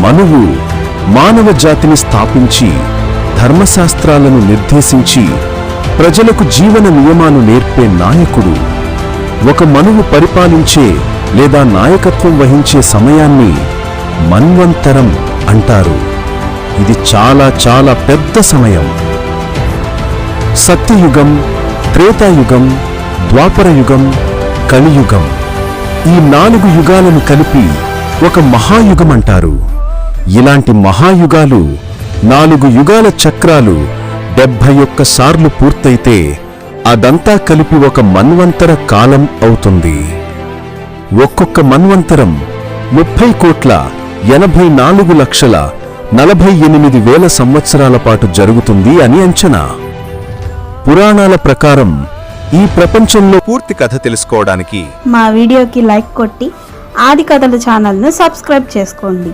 మనువు మానవ జాతిని స్థాపించి ధర్మశాస్త్రాలను నిర్దేశించి ప్రజలకు జీవన నియమాలు నేర్పే నాయకుడు. ఒక మనువు పరిపాలించే లేదా నాయకత్వం వహించే సమయాన్ని మన్వంతరం అంటారు. ఇది చాలా చాలా పెద్ద సమయం. సత్యయుగం, త్రేతాయుగం, ద్వాపరయుగం, కలియుగం, ఈ 4 యుగాలను కలిపి ఒక మహాయుగం అంటారు. ఇలాంటి మహాయుగాలు 4 యుగాల చక్రాలు 71 సార్లు పూర్తయితే అదంతా కలిపి ఒక మన్వంతర కాలం అవుతుంది. ఒక్కొక్క మన్వంతరం 30,84,48,000 సంవత్సరాల పాటు జరుగుతుంది అని అంచనా. పురాణాల ప్రకారం ఈ ప్రపంచంలో పూర్తి కథ తెలుసుకోవడానికి మా వీడియోకి లైక్ కొట్టి ఆది కథలు ఛానల్ను సబ్స్క్రైబ్ చేసుకోండి.